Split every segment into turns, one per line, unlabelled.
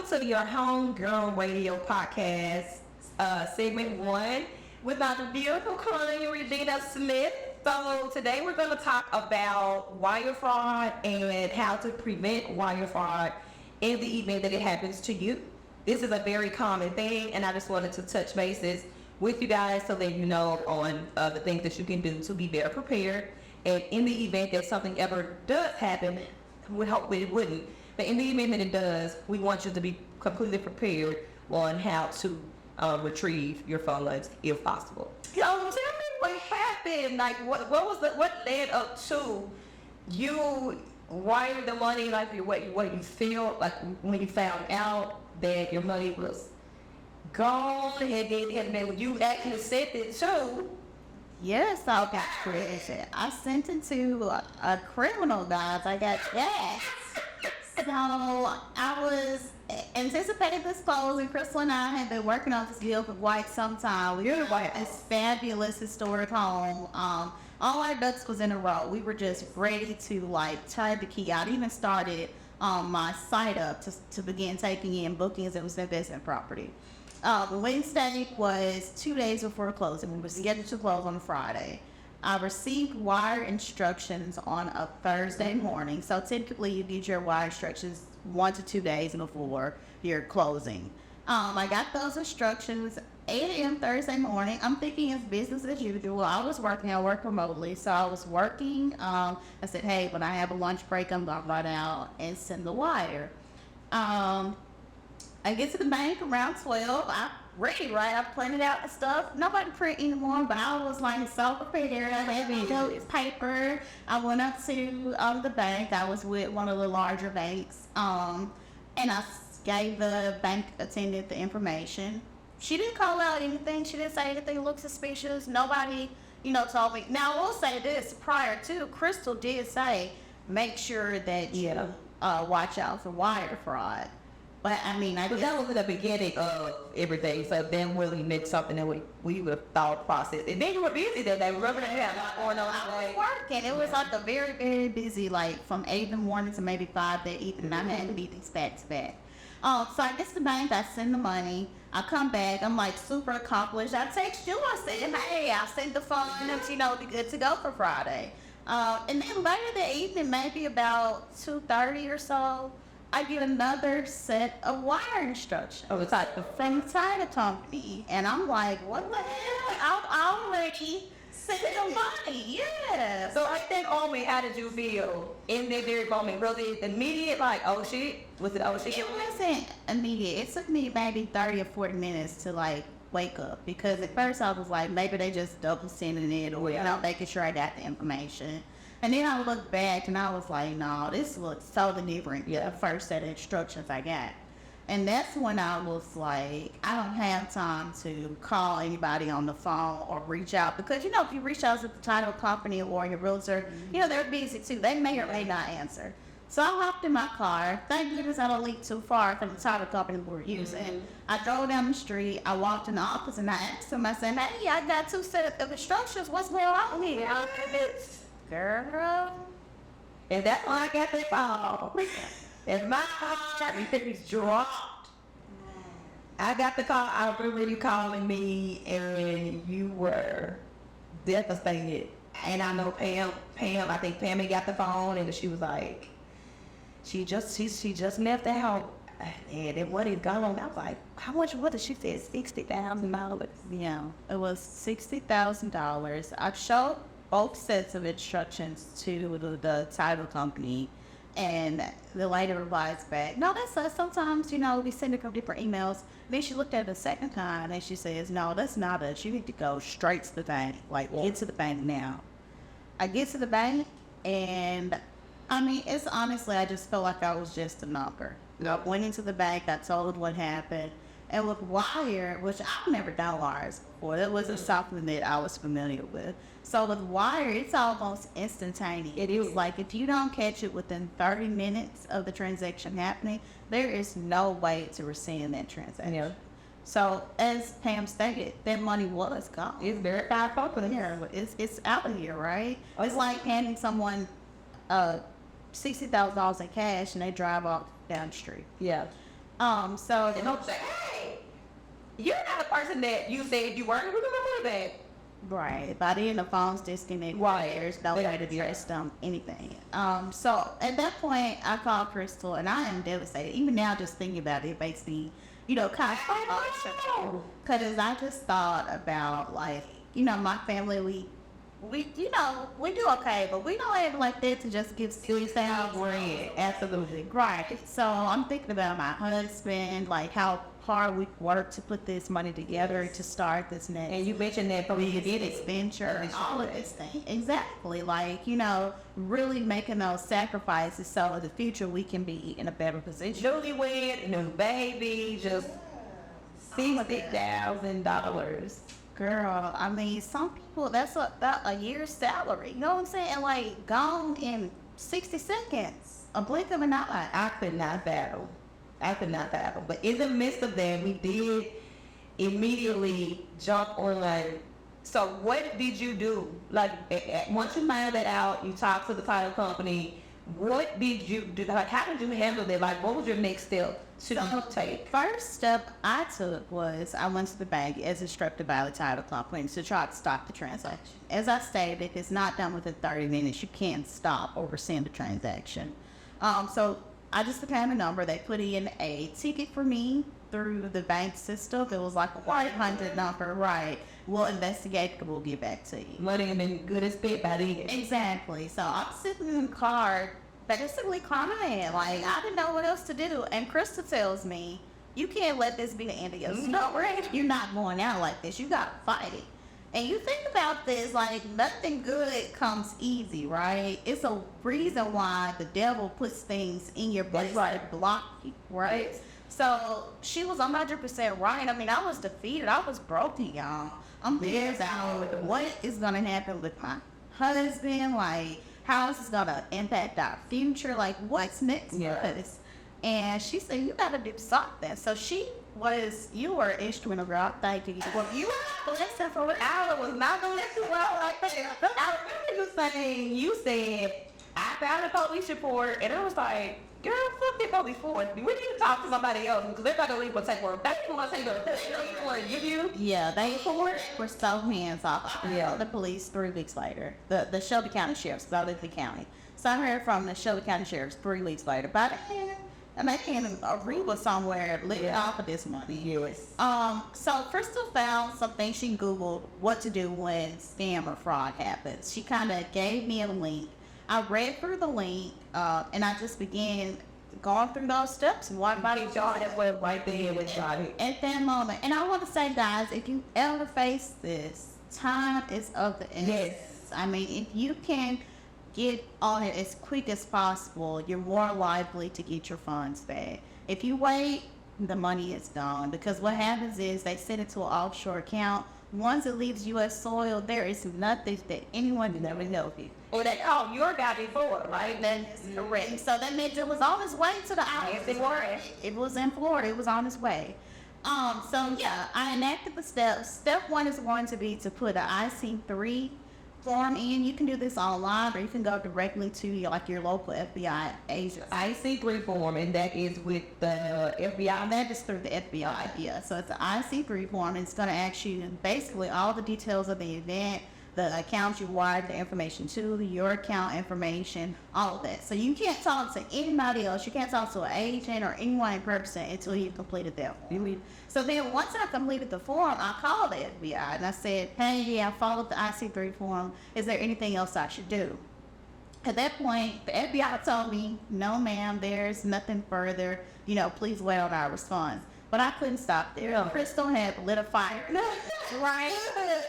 to your Homegirl Radio Podcast, segment 1, with my beautiful client, Regina Smith. So today we're going to talk about wire fraud and how to prevent wire fraud in the event that it happens to you. This is a very common thing, and I just wanted to touch bases with you guys so that you know on the things that you can do to be better prepared. And in the event that something ever does happen, we hope it wouldn't, but in the event that it does, we want you to be completely prepared on how to retrieve your funds if possible. So tell me what happened. Like what led up to you wiring the money? Like what you feel like when you found out that your money was gone, and then when you actually sent it to.
Yes, I got crazy. I sent it to a criminal, guys. I got gas. So I was anticipating this closing. Crystal and I had been working on this deal for quite some time. We were at this fabulous historic home. All our ducks was in a row. We were just ready to tie the key out. Even started my site up to begin taking in bookings. It was an investment property. The Wednesday was 2 days before closing. We were scheduled to close on a Friday. I received wire instructions on a Thursday morning. So typically you get your wire instructions 1 to 2 days before your closing. I got those instructions 8 a.m. Thursday morning. I'm thinking it's business as usual. I work remotely. So I was working. I said, hey, when I have a lunch break, I'm going to run out and send the wire. I get to the bank around 12. I'm ready, right? I printed out the stuff. Nobody print anymore, but I was so prepared. I had my paper. I went up to the bank. I was with one of the larger banks. And I gave the bank attendant the information. She didn't call out anything. She didn't say anything looked suspicious. Nobody, told me. Now, I will say this. Prior to, Crystal did say, make sure that you watch out for wire fraud. But
But that was in the beginning of everything, so then really meant something that we would have thought process. And then you were busy that day. Remember that had a lot going on.
I was working. It was a very, very busy, from 8 in the morning to maybe 5 that evening. I had meetings back to back. So I get to the bank, I send the money. I come back, I'm super accomplished. I text you, I said, hey, I sent the funds, be good to go for Friday. And then later that evening, maybe about 2:30 or so, I get another set of wire instructions from the title company. And I'm like, what the hell? I'm already sending the money. Yeah.
So I think, how did you feel in that very moment? Was it immediate, oh shit? Was it, oh shit?
It wasn't immediate. It took me maybe 30 or 40 minutes to wake up. Because at first I was maybe they just double sending it or, making sure I got the information. And then I looked back and I was like, no, this looks so different. The first set of instructions I got. And that's when I was like, I don't have time to call anybody on the phone or reach out. Because, if you reach out to the title company or your realtor, they're busy too. They may or may not answer. So I hopped in my car. Thank goodness I don't leave too far from the title company we're using. I drove down the street. I walked in the office and I asked them, I said, hey, I got 2 sets of instructions. What's going on here? Girl.
And that's when I got the call. As my call is dropped. I got the call. I remember you calling me and you were devastated. And I know Pam, I think Pam got the phone and she was like, she just left the house. And then what is going on? I was like, how much was it? She said $60,000.
Yeah, it was $60,000. I showed both sets of instructions to the title company, and the lady replies back, no, that's us. Sometimes, we send a couple different emails. Then she looked at it a second time, and she says, no, that's not us. You need to go straight to the bank. Get to the bank now. I get to the bank, and, it's honestly, I just felt like I was just a number. I went into the bank, I told what happened. And with wire, which I've never done wires before, that wasn't something that I was familiar with. So with wire, it's almost instantaneous. It is if you don't catch it within 30 minutes of the transaction happening, there is no way to rescind that transaction. Yeah. So as Pam stated, that money was gone.
It's verified properly.
Yeah, it's out of here, right? It's like handing someone $60,000 in cash and they drive off down the street.
Yeah.
So
And don't say, hey, you're not a person that you said you weren't. Remember that.
right. By then the phone's disconnected.
Right.
There's no way to address them, anything. So at that point I called Crystal and I am devastated. Even now just thinking about it makes me, kind of emotional. Because I just thought about like, my family, we do okay, but we don't have like that to just give $3,000.
Absolutely.
Right. So I'm thinking about my husband, like how hard we worked to put this money together to start this next.
And you mentioned that from the beginning.
Venture and all of this thing. Exactly. Like, really making those sacrifices so in the future we can be in a better position.
Newlywed, new baby, just $60,000.
Girl, I mean, some people, that's a year's salary. You know what I'm saying? Like, gone in 60 seconds. A blink of an eye.
I could not battle. But in the midst of that, we did immediately jump on like, so what did you do? Like, once you found that out, you talked to the title company, what did you do? Like, how did you handle that? Like, what was your next step to take?
First step I took was I went to the bank as instructed by the title company to try to stop the transaction. As I stated, if it's not done within 30 minutes, you can't stop or rescind the transaction. So I just became a number. They put in a ticket for me through the bank system. It was like a 100 number, right? We'll investigate and we'll get back to you.
Money had been good as bit by then.
Exactly. So I'm sitting in the car, basically crying. Like, I didn't know what else to do. And Krista tells me, you can't let this be the end of your story. You're not going out like this. You got to fight it. And you think about this, like, nothing good comes easy, right? It's a reason why the devil puts things in your butt to block you, right? So she was 100% right. I mean, I was defeated. I was broken, y'all. I'm there out. What is going to happen with my husband? Like, how is this going to impact our future? Like, what's next for us? And she said, you got to do something. So you were instrumental, girl. Thank you. Well, you were a blessing for it.
I was not going to let you well like that. I remember you said, I found a police report, and it was like, girl, fuck that police report. We need to talk to somebody else, because they're not going to leave a take for That's what I say, the give you.
Yeah, they were so hands off. Yeah, the police 3 weeks later. The Shelby County Sheriff's, Valdez County. So I heard from the Shelby County Sheriff's 3 weeks later. But and I can't agree with somewhere living off of this money.
Yes.
So Crystal found something. She Googled what to do when scam or fraud happens. She kind of gave me a link. I read through the link, and I just began going through those steps and what
Body y'all that went right there with body.
at that moment. And I want to say, guys, if you ever face this, time is of the essence.
Yes.
I mean, if you can get on it as quick as possible, you're more likely to get your funds back. If you wait, the money is gone, because what happens is they send it to an offshore account. Once it leaves U.S. soil, there is nothing that anyone can ever help you.
Or that, your guy before, right?
That's correct. So that meant it was on its way to the island. It was in Florida. It was on its way. So yeah, I enacted the steps. Step 1 is going to be to put an IC3 form in. You can do this online, or you can go directly to your local FBI agent.
IC3 form, and that is with the FBI.
That is through the FBI, yeah. So it's an IC3 form, and it's going to ask you basically all the details of the event, the account you wired the information to, your account information, all of that. So you can't talk to anybody else. You can't talk to an agent or anyone in person until you've completed that form. So then once I completed the form, I called the FBI and I said, hey, yeah, I followed the IC3 form. Is there anything else I should do? At that point, the FBI told me, no, ma'am, there's nothing further. Please wait on our response. But I couldn't stop there. Crystal had lit a fire. Right?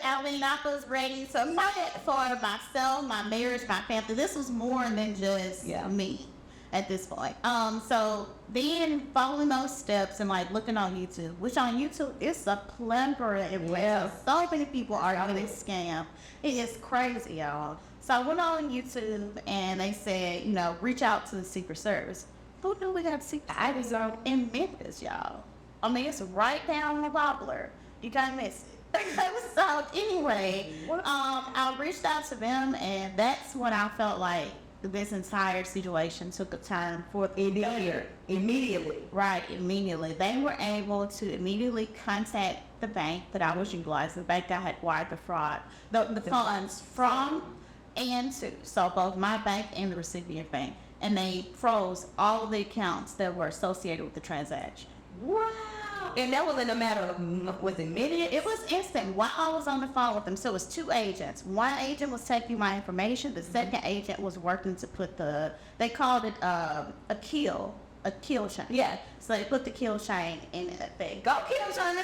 I mean, I was ready. So for myself, my marriage, my family, this was more than just me at this point. So then following those steps and looking on YouTube, which on YouTube it's a plethora of ways. So many people are getting scammed. It is crazy, y'all. So I went on YouTube and they said, reach out to the Secret Service. Who knew we got Secret Service in Memphis, y'all? I mean, it's right down the Wobbler. You can't miss it. So anyway, I reached out to them, and that's when I felt like this entire situation took a time for
Immediately.
Right, immediately. They were able to immediately contact the bank that I was utilizing, the bank I had wired the funds from and to. So both my bank and the recipient bank. And they froze all of the accounts that were associated with the transaction.
Wow. And that was in a matter of, was it minutes?
It was instant. While I was on the phone with them, so it was two agents. One agent was taking my information. The second agent was working to put they called it a kill chain.
Yeah.
So they put the kill chain in that thing.
Go kill China.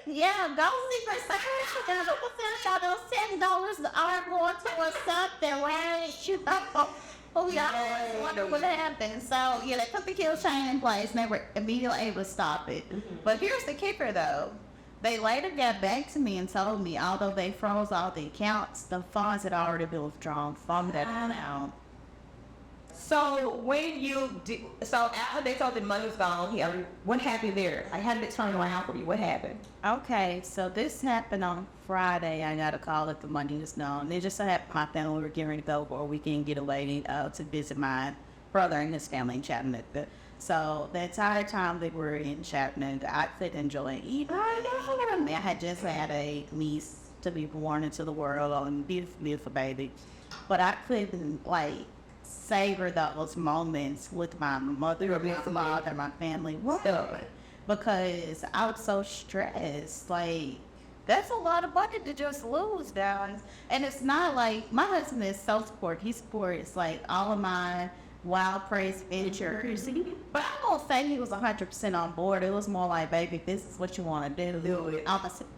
Yeah, go secret service. You know, what's those $10 are going towards something. Where you know? Oh yeah, I wonder what happened. So yeah, they put the kill chain in place and they were immediately able to stop it. But here's the kicker though. They later got back to me and told me, although they froze all the accounts, the funds had already been withdrawn from that account.
So when so after they told the money was gone, what happened there? Like, how did it turn around for you? What happened?
Okay, so this happened on Friday. I got a call that the money was gone. It just so happened my family were getting ready to go for a weekend getaway to visit my brother and his family in Chattanooga. So the entire time they were in Chattanooga, I could enjoy eating. I had just had a niece to be born into the world, a beautiful, beautiful baby. But I couldn't, savor those moments with my mother or my father and my family. Because I was so stressed. That's a lot of money to just lose, down. And it's not like, my husband is so supportive. He supports all of my wild praise ventures. But I won't say he was 100% on board. It was more like, baby, if this is what you want to do it.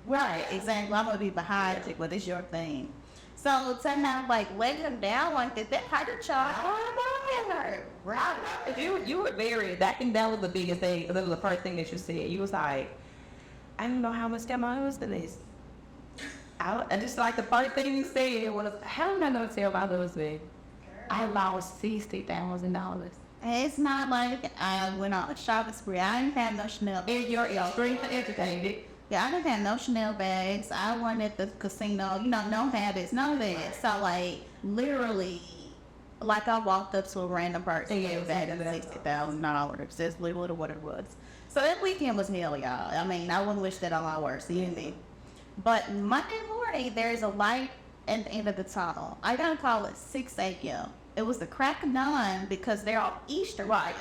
Right, exactly. I'm going to be behind you, but it's your thing. So to now, let him down like that hurt y'all.
Right. You were very, that was the biggest thing. That was the first thing that you said. You was like, I don't know how much that my husband is. And just the first thing you said was, how did I know to tell my husband? I lost $60,000.
It's not like I went on a shopping spree. I didn't have no Chanel.
And you're extremely educated.
Yeah, I didn't have no Chanel bags. I went at the casino, no habits, none of that. So literally, I walked up to a random person and had $60,000. That's literally what it was. So that weekend was hell, y'all. I mean, I wouldn't wish that on my worst enemy. But Monday morning, there's a light at the end of the tunnel. I gotta call it 6 a.m. It was the crack of dawn because they're on Easter, right?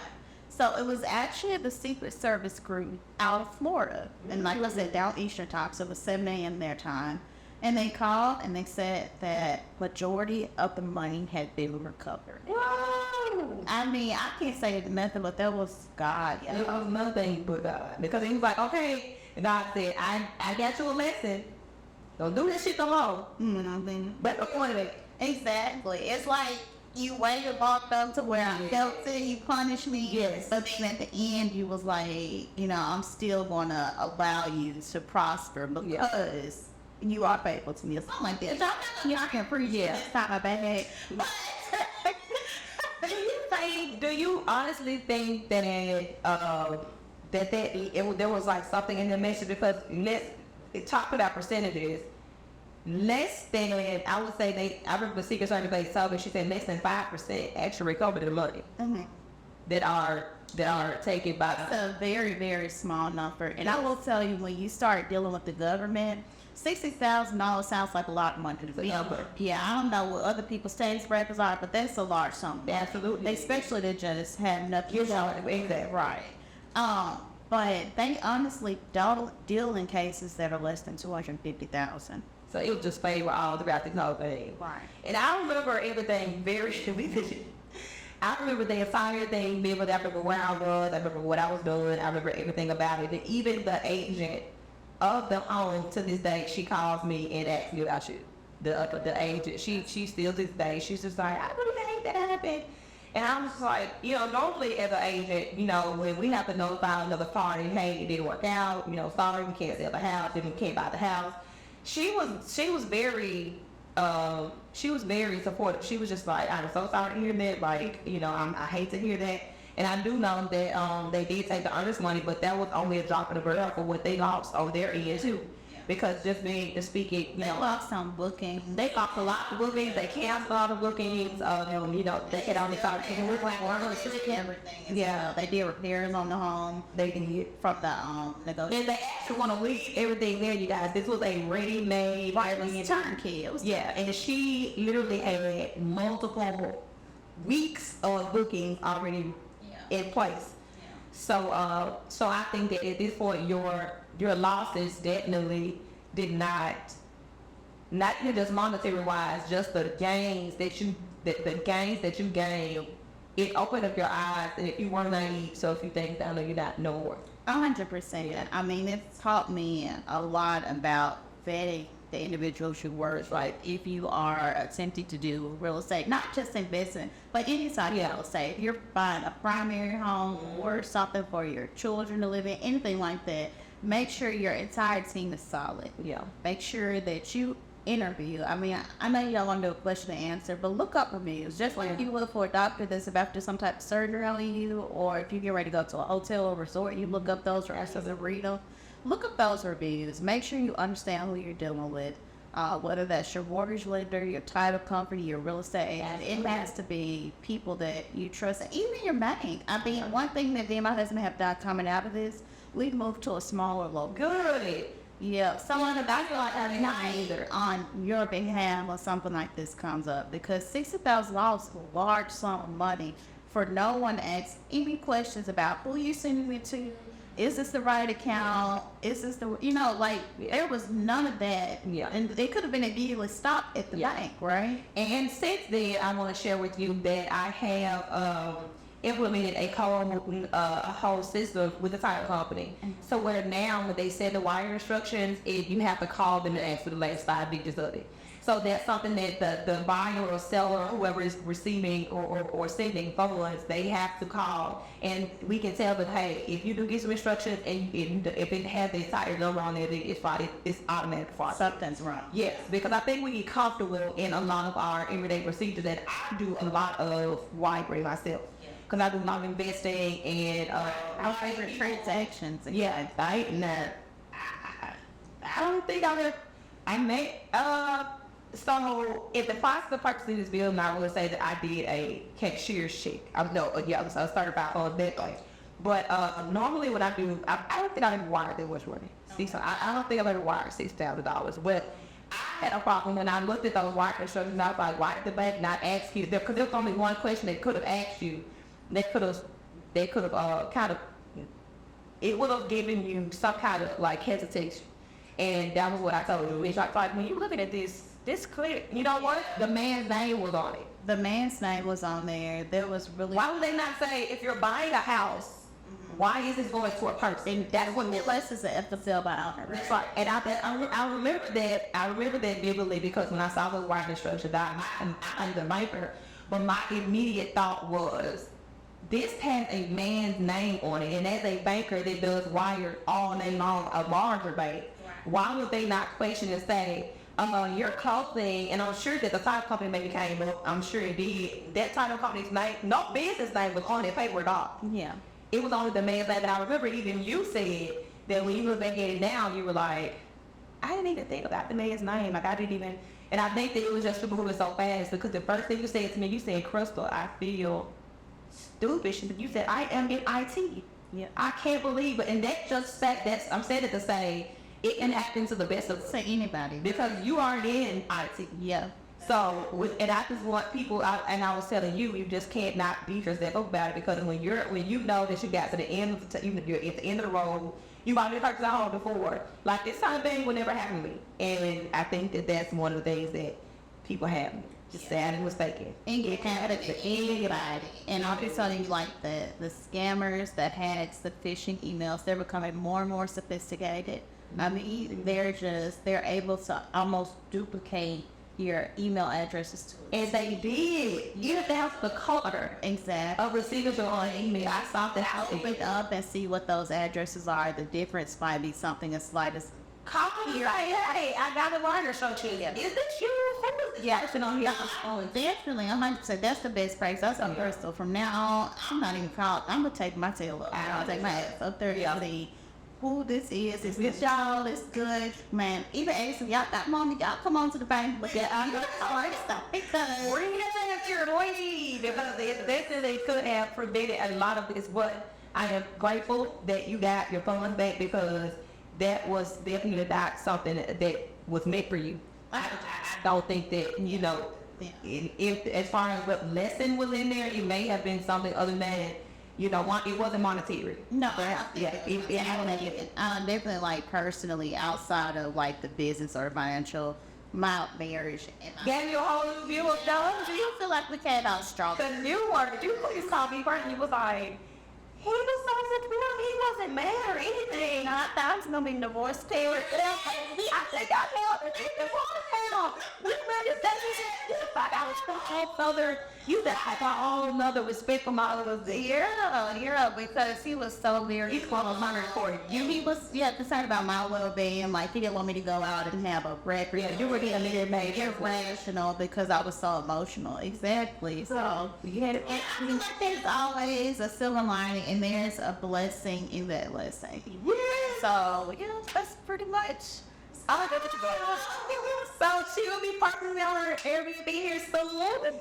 So it was actually the Secret Service group out of Florida. And like I said, down Eastern time, so it was 7 a.m. their time. And they called and they said that majority of the money had been recovered.
Whoa!
I mean, I can't say nothing, but that was God.
It was nothing but God. Because he was like, okay, and God said, I got you a lesson. Don't do this shit no more. But the point of it.
Exactly. It's like, you waited walked up to where I felt it, you punished me.
Yes.
But then at the end, you was like, I'm still going to allow you to prosper because you are faithful to me or something like that. I can appreciate it's not my bad.
Do you honestly think that there was something in the message? Because talk about percentages. Less than, I would say I remember the Secret Service they told me, she said less than 5% actually recovered the money that are taken by
It's a very, very small number. And I will tell you, when you start dealing with the government, $60,000 sounds like a lot of money to me. Yeah, I don't know what other people's tax brackets are, but that's a large sum.
Absolutely.
Especially they just have nothing.
Exactly.
Right. But they honestly don't deal in cases that are less than $250,000.
So it was just favor all throughout the whole thing.
Right.
And I remember everything very vividly. I remember the entire thing vividly. I remember where I was. I remember what I was doing. I remember everything about it. And even the agent of the home, to this day, she calls me and asks me about you. The agent, she still to this day, she's just like, I really hate that happened. And I'm just like, normally as an agent, when we have to notify another party, hey, it didn't work out, sorry, we can't sell the house, then we can't buy the house. She was very supportive. She was just like, I'm so sorry to hear that. I hate to hear that. And I do know that they did take the earnest money, but that was only a drop in the barrel for what they lost over their end too. because just being to speak it,
They lost some bookings.
they lost a lot of bookings. They canceled all the bookings. They had only started to look like
Everything.
Yeah.
They did repairs on the home
they did.
from the negotiation.
And they actually want to leave everything there, you guys. This was a ready-made.
It was turnkey. It was
Yeah, and she literally had multiple weeks of bookings already in place. So I think that at this point, your losses definitely did not even just monetary wise, just the gains that you gained. It opened up your eyes, and if you weren't naive, so if you think that you're not know
100%. I mean, it's taught me a lot about vetting the individuals you work with. Like, if you are attempting to do real estate, not just investment, but any side of real estate. If you're buying a primary home or something for your children to live in, anything like that, make sure your entire team is solid.
Yeah.
Make sure that you interview. I mean, I know you don't want to do a question and answer, but look up reviews. Just like you would for a doctor that's about to do some type of surgery on you, or if you get ready to go to a hotel or resort, you look up those reviews and read them. Look up those reviews. Make sure you understand who you're dealing with. Whether that's your mortgage lender, your title company, your real estate agent, it has to be people that you trust, and even your bank. I mean, one thing that me and my husband have done coming out of this, we've moved to a smaller local.
Good.
Yeah, someone that's like not either on your behalf or something like this comes up, because $60,000 is a large sum of money for no one to ask any questions about who you sending it to. Is this the right account? Is this the, there was none of that.
Yeah.
And it could have been immediately stopped at the bank, right?
And since then, I want to share with you that I have implemented a whole system with the title company. So where now when they send the wire instructions, you have to call them and ask for the last 5 digits of it. So that's something that the buyer or seller, whoever is receiving or sending funds, they have to call, and we can tell them, hey, if you do get some instructions and if it has the entire number on there, then it's fine. It's automatic fraud.
Something's wrong.
Yes, because I think we get comfortable in a lot of our everyday procedures that I do a lot of wiring myself. Because I do a lot of investing and
Our favorite transactions.
yeah, I don't think I may so if the positive purpose of this bill, I would say that I did a cashier's check. So I started by on that way. But normally what I do, I don't think I ever wired that much money. See, so I don't think I've ever wired $6,000. But I had a problem when I looked at those wire instructions. I was like, why did the bank not ask you? Because there was only one question they could have asked you. They could have kind of, it would have given you some kind of like hesitation. And that was what I told you. It's like when you're looking at this clear, you know what? The man's name was on it.
The man's name was on there. There was really.
Why would they not say, if you're buying a house, why is this going to a person? That's what it
Unless it's an FFL by owner.
That's right. And I remember that. I remember that vividly because when I saw the wire instructions, I'm the banker, but my immediate thought was, this has a man's name on it, and as a banker that does wire all day long, a larger bank, why would they not question and say, your clothing, and I'm sure that the title company maybe came up, I'm sure it did, that title company's name, no business name was on that paper at all.
Yeah.
It was only the man's name. And I remember even you said that when you look back at it now, you were like, I didn't even think about the man's name. Like I didn't even, and I think that it was just people who were so fast, because the first thing you said to me, you said, Crystal, I feel stupid. You said, I am in IT.
Yeah.
I can't believe it. And that just fact, I'm saying it to say, it can happen to the best of us.
Say anybody.
Because you aren't in IT.
Yeah.
So, and I just want people, and I was telling you, you just can't not beat yourself up about it, because when you know that you got to the end of you're at the end of the road, you might have hurt home before. Like this kind of thing will never happen to me. And I think that that's one of the things that people have. Just sad and mistaken.
And get added to anybody. And I'll be telling you, like the scammers, the hacks, the phishing emails, they're becoming more and more sophisticated. I mean, they're able to almost duplicate your email addresses to it.
And they did. You that's the color
Exactly.
of receivers on email. I saw that how
Open
it
up and see what those addresses are. The difference might be something as slight as
call me like, hey, I got a wire show to you. Is this you? Who is
Yeah.
person on here?
Oh, definitely. I might say that's the best practice. That's on Crystal. From now on, I'm not even called. I'm gonna take my tail up. I'll take my ass up there.
Yeah.
The who this is this y'all, it's good, man. Even asking y'all got money, y'all come on to the bank, look at all your card stuff. Because
Bring it up your lead, because they could have prevented a lot of this, but I am grateful that you got your funds back, because that was definitely not something that was meant for you. I don't think that, if as far as what lesson was in there, it may have been something other than, it wasn't monetary.
no,
Yeah,
I definitely like personally outside of like the business or financial, my marriage. And
gave you a whole new view of those.
do you feel like we came out strong?
Because you please call me first, and you was like, he was so secure, he wasn't mad or anything. I thought I was going to be divorced too. I think I held it. We ready to I was so there. You got a whole nother respect for my other
Yeah, because he was so very
He's one of my for you.
He was concerned about my well-being. Like he didn't want me to go out and have a record.
Yeah, you were getting married.
Irrational because I was so emotional. Exactly. So I feel like there's always a silver lining and there's a blessing in that lesson.
Yeah.
So that's pretty much.
So she will be partnering on her Airbnb here soon.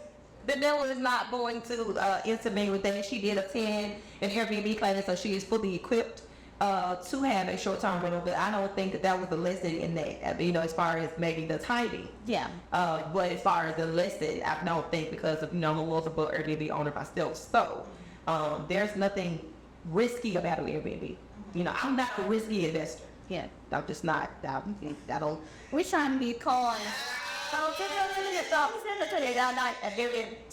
The devil is not going to intimate with that. She did attend an Airbnb class, so she is fully equipped to have a short-term rental. But I don't think that was a lesson in that. As far as maybe the timing.
Yeah.
But as far as the lesson, I don't think, because of I'm a multiple Airbnb owner myself. So there's nothing risky about an Airbnb. I'm not a risky investor.
Yeah.
I'm just not. I don't.
We're trying to be calling.
So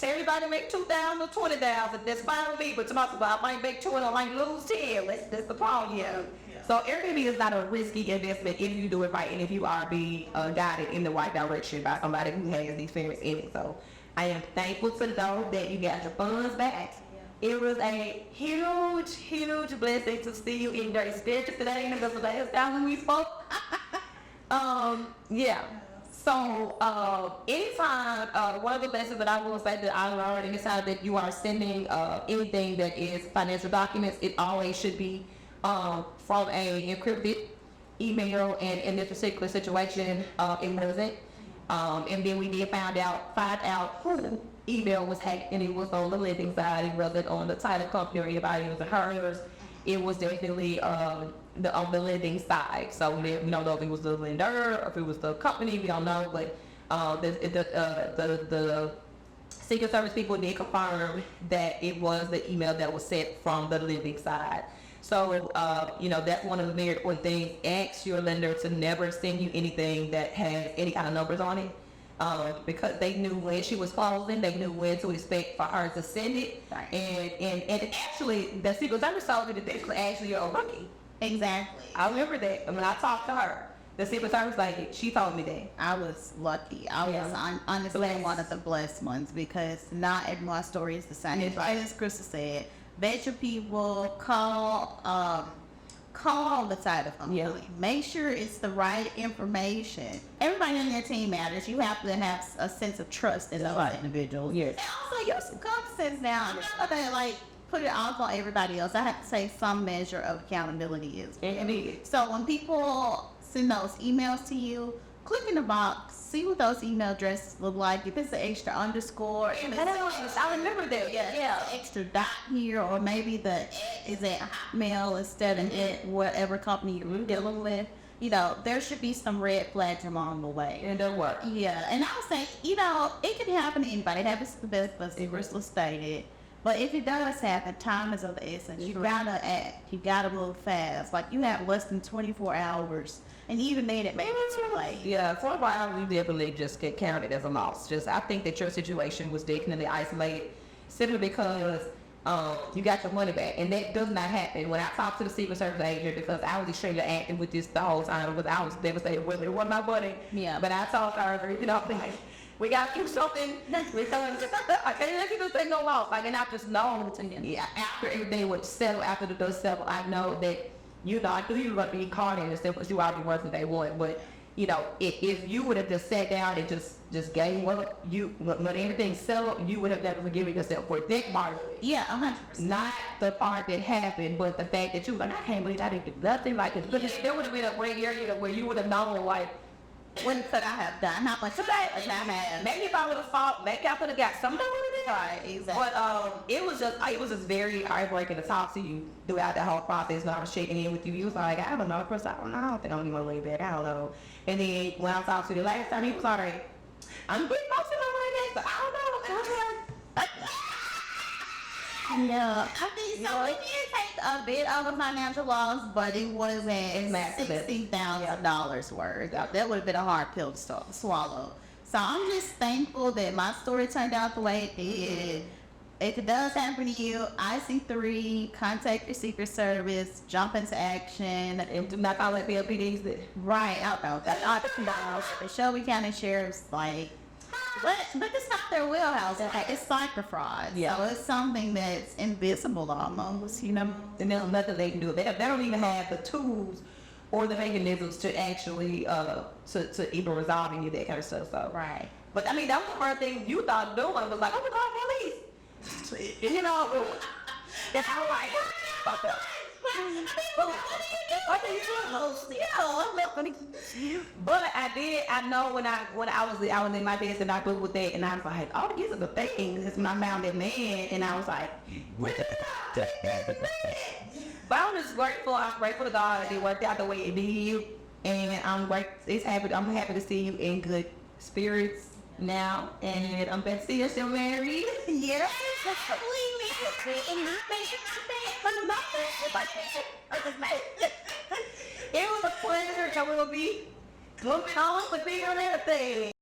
everybody make 2,000 or 20,000. That's fine with me. But tomorrow I might make 2 and I might lose 10. That's the problem. Yeah. So Airbnb is not a risky investment if you do it right and if you are being guided in the right direction by somebody who has experience in it. So I am thankful to know that you got your funds back. It was a huge, huge blessing to see you in your extension today, because the last time we spoke. Yeah. So, anytime, one of the lessons that I will say that I learned, anytime that you are sending anything that is financial documents, it always should be from a encrypted email, and in this particular situation, it wasn't. And then we did find out who email was hacked, and it was on the lending side, and rather on the title company or anybody who was hers. It was definitely on the lending side. So we don't know if it was the lender or if it was the company. We don't know, but the Secret Service people did confirm that it was the email that was sent from the lending side. So, that's one of the very important things. Ask your lender to never send you anything that has any kind of numbers on it. Because they knew when she was closing, they knew when to expect for her to send it.
Right.
And actually, the Secret Service told me that they could actually a rookie.
Exactly.
I remember that. When I talked to her, the Secret Service lady, she told me that.
I was lucky. I was honestly
Blessed.
one of the blessed ones, because not everyone's story is the same.
That's right.
As Krista said, vet your people, call the title company.
Yeah.
Make sure it's the right information. Everybody on your team matters. You have to have a sense of trust in those individuals.
Yes.
And also your circumstances down. Put it off on everybody else. I have to say some measure of accountability is.
Indeed.
So when people send those emails to you, click in the box, see what those email addresses look like. If it's an extra underscore,
I remember that.
yeah, extra dot here, or maybe the is at Hotmail instead of at whatever company you're dealing with. There should be some red flags along the way.
And then what?
Yeah, and I was saying, it can happen to anybody. It happens to the best, but Crystal stated. But if it does happen, time is of the essence. You gotta act. You gotta move fast. Like, you have less than 24 hours. And even then, it may be too late.
Yeah, 24 hours, you definitely just get counted as a loss. I think that your situation was definitely isolated simply because you got your money back. And that does not happen. When I talked to the Secret Service agent, because I was extremely active with this the whole time, but I was devastated with it. It wasn't my money.
Yeah.
But I told her, like, we got to do something. I can't let you do things no loss. Like, and I just know, after everything would settle, after the dust settled, I know that, I knew you were going to be caught in this, because you already working day one. But you know, if you would have just sat down and just gave up, when everything settled, you would have never forgiven yourself for that part of it.
Yeah, 100%.
Not the part that happened, but the fact that you like, I can't believe I didn't do nothing like this. Because there would have been a gray area where you would have known, like,
What could I have done? How much could I have?
maybe if I would have fought, maybe I could have got something with it.
Right, exactly.
But it was just very heartbreaking to talk to you throughout the whole process. When I was checking in with you, you was like, I don't know, first I don't know, I don't think I'm gonna way back. I don't know. And then when I talked to you the last time, he was like, I'm pretty much in my way back, but I don't know.
Yeah, I think so. It did take a bit of a financial loss, but it wasn't
massive.
$60,000 worth. That would have been a hard pill to swallow. So I'm just thankful that my story turned out the way it did. If it does happen to you, IC3, contact your Secret Service, jump into action.
And do not call it BLPDs.
Right, I know. That's the Shelby County Sheriff's like, but it's not their wheelhouse. It's cyber fraud.
Yeah.
So it's something that's invisible almost, you know.
And there's nothing they can do. They don't even have the tools or the mechanisms to actually to even resolve any of that kind of stuff. So
Right.
But I mean, that was the first thing you thought doing was like, oh my God, police. You know, that's how I fucked up. But I know when I was in my bed and I put with that, and I was like, oh, these are the things. That's when I found that man, and I was like, but I'm just grateful. I'm grateful to God that it worked out the way it did, and I'm happy to see you in good spirits now, and I'm glad to see you're still married.
Yeah.
It was a pleasure. I will be moving on with bigger and everything.